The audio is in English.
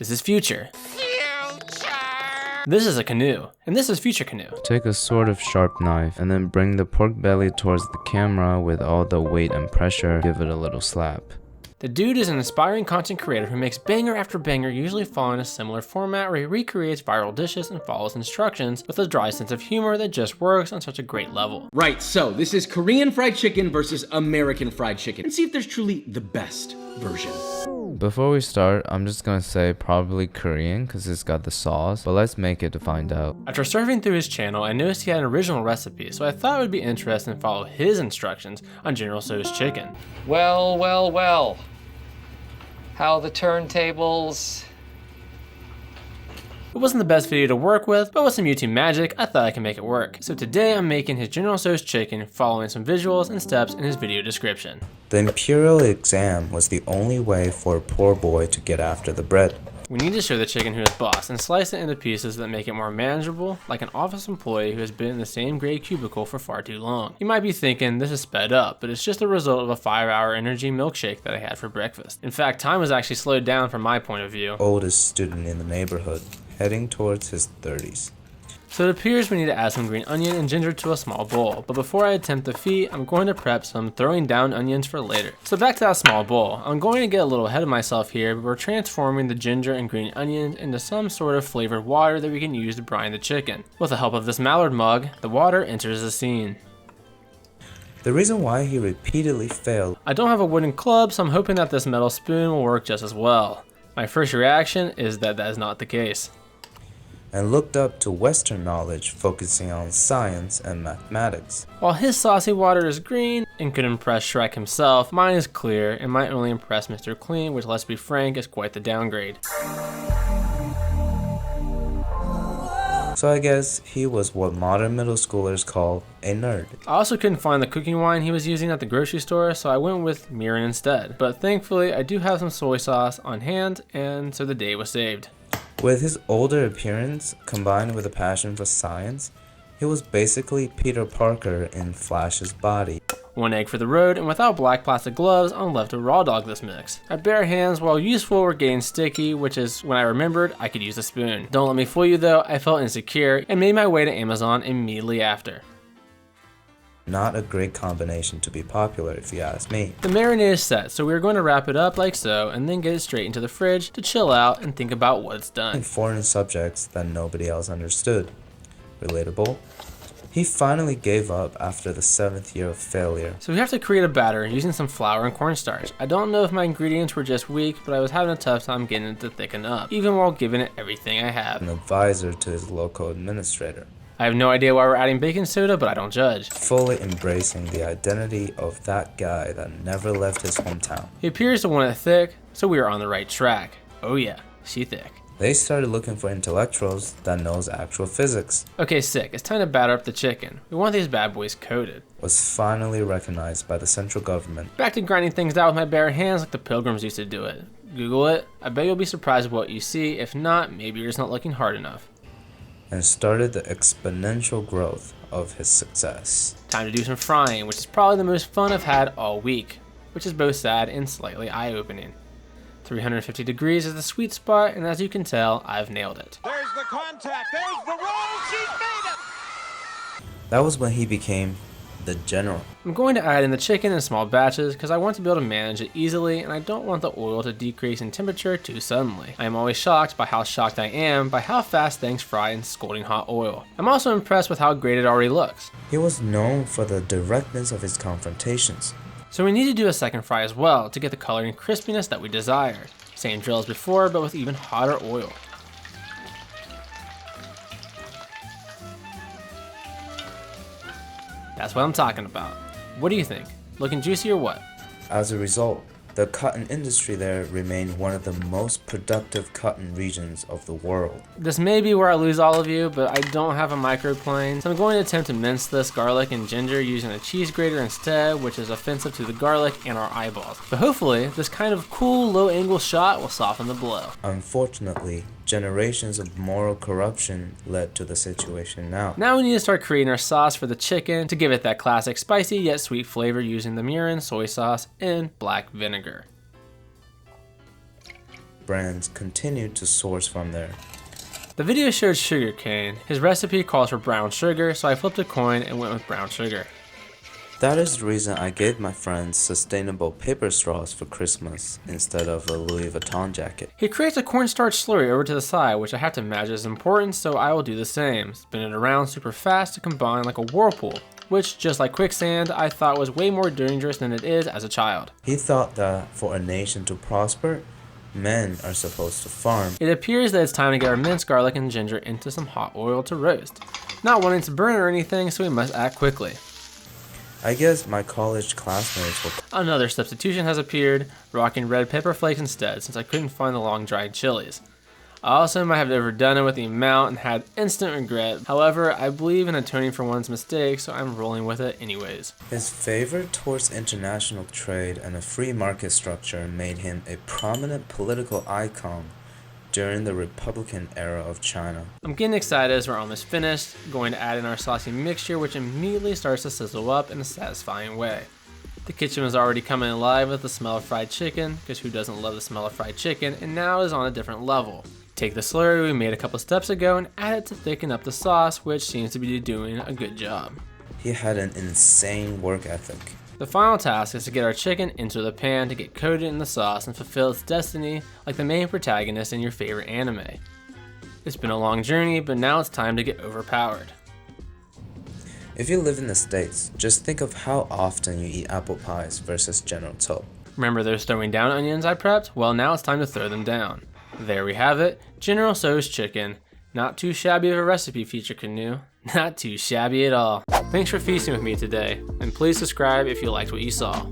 This is future. This is a canoe, and this is future canoe. Take a sort of sharp knife and then bring the pork belly towards the camera with all the weight and pressure. Give it a little slap. The dude is an inspiring content creator who makes banger after banger, usually following a similar format where he recreates viral dishes and follows instructions with a dry sense of humor that just works on such a great level. Right, so this is Korean fried chicken versus American fried chicken. And see if there's truly the best version. Before we start, I'm just gonna say probably Korean because it's got the sauce, but let's make it to find out. After surfing through his channel, I noticed he had an original recipe, so I thought it would be interesting to follow his instructions on General Tso's chicken. Well, well, well. How the turntables. It wasn't the best video to work with, but with some YouTube magic, I thought I could make it work. So today I'm making his General Tso's chicken, following some visuals and steps in his video description. The imperial exam was the only way for a poor boy to get after the bread. We need to show the chicken who is boss and slice it into pieces that make it more manageable, like an office employee who has been in the same gray cubicle for far too long. You might be thinking this is sped up, but it's just the result of a 5-hour energy milkshake that I had for breakfast. In fact, time was actually slowed down from my point of view. Oldest student in the neighborhood, heading towards his 30s. So it appears we need to add some green onion and ginger to a small bowl, but before I attempt the feat, I'm going to prep some throwing down onions for later. So back to that small bowl. I'm going to get a little ahead of myself here, but we're transforming the ginger and green onions into some sort of flavored water that we can use to brine the chicken. With the help of this mallard mug, the water enters the scene. The reason why he repeatedly failed. I don't have a wooden club, so I'm hoping that this metal spoon will work just as well. My first reaction is that is not the case. And looked up to Western knowledge focusing on science and mathematics. While his saucy water is green and could impress Shrek himself, mine is clear and might only impress Mr. Clean, which, let's be frank, is quite the downgrade. So I guess he was what modern middle schoolers call a nerd. I also couldn't find the cooking wine he was using at the grocery store, so I went with mirin instead. But thankfully, I do have some soy sauce on hand, and so the day was saved. With his older appearance, combined with a passion for science, he was basically Peter Parker in Flash's body. 1 egg for the road, and without black plastic gloves, I'm left to raw dog this mix. My bare hands, while useful, were getting sticky, which is when I remembered I could use a spoon. Don't let me fool you though, I felt insecure and made my way to Amazon immediately after. Not a great combination to be popular if you ask me. The marinade is set, so we're going to wrap it up like so, and then get it straight into the fridge to chill out and think about what it's done. Foreign subjects that nobody else understood. Relatable. He finally gave up after the 7th year of failure. So we have to create a batter using some flour and cornstarch. I don't know if my ingredients were just weak, but I was having a tough time getting it to thicken up, even while giving it everything I have. An advisor to his local administrator. I have no idea why we're adding baking soda, but I don't judge. Fully embracing the identity of that guy that never left his hometown. He appears to want it thick, so we are on the right track. Oh yeah, she thick. They started looking for intellectuals that knows actual physics. Okay, sick. It's time to batter up the chicken. We want these bad boys coated. Was finally recognized by the central government. Back to grinding things out with my bare hands like the pilgrims used to do it. Google it. I bet you'll be surprised with what you see. If not, maybe you're just not looking hard enough. And started the exponential growth of his success. Time to do some frying, which is probably the most fun I've had all week, which is both sad and slightly eye-opening. 350 degrees is the sweet spot, and as you can tell, I've nailed it. There's the contact, there's the roll, she's made it! That was when he became the general. I'm going to add in the chicken in small batches because I want to be able to manage it easily and I don't want the oil to decrease in temperature too suddenly. I am always shocked by how shocked I am by how fast things fry in scalding hot oil. I'm also impressed with how great it already looks. He was known for the directness of his confrontations. So we need to do a second fry as well to get the color and crispiness that we desire. Same drill as before, but with even hotter oil. That's what I'm talking about. What do you think? Looking juicy or what? As a result, the cotton industry there remained one of the most productive cotton regions of the world. This may be where I lose all of you, but I don't have a microplane, so I'm going to attempt to mince this garlic and ginger using a cheese grater instead, which is offensive to the garlic and our eyeballs. But hopefully, this kind of cool low-angle shot will soften the blow. Unfortunately, generations of moral corruption led to the situation now. Now we need to start creating our sauce for the chicken to give it that classic spicy yet sweet flavor using the mirin, soy sauce, and black vinegar. brands continued to source from there. The video showed sugar cane. His recipe calls for brown sugar, so I flipped a coin and went with brown sugar. That is the reason I gave my friends sustainable paper straws for Christmas instead of a Louis Vuitton jacket. He creates a cornstarch slurry over to the side, which I have to imagine is important, so I will do the same. Spin it around super fast to combine like a whirlpool, which, just like quicksand, I thought was way more dangerous than it is as a child. He thought that for a nation to prosper, men are supposed to farm. It appears that it's time to get our minced garlic and ginger into some hot oil to roast. Not wanting to burn or anything, so we must act quickly. I guess my college classmates will. Another substitution has appeared, rocking red pepper flakes instead since I couldn't find the long dried chilies. I also might have overdone it with the amount and had instant regret. However, I believe in atoning for one's mistakes, so I'm rolling with it anyways. His favor towards international trade and a free market structure made him a prominent political icon during the Republican era of China. I'm getting excited as we're almost finished, going to add in our saucy mixture, which immediately starts to sizzle up in a satisfying way. The kitchen was already coming alive with the smell of fried chicken, because who doesn't love the smell of fried chicken, and now is on a different level. Take the slurry we made a couple steps ago and add it to thicken up the sauce, which seems to be doing a good job. He had an insane work ethic. The final task is to get our chicken into the pan to get coated in the sauce and fulfill its destiny like the main protagonist in your favorite anime. It's been a long journey, but now it's time to get overpowered. If you live in the States, just think of how often you eat apple pies versus General Tso. Remember those throwing down onions I prepped? Well, now it's time to throw them down. There we have it, General Tso's chicken. Not too shabby of a recipe feature, Canoe. Not too shabby at all. Thanks for feasting with me today, and please subscribe if you liked what you saw.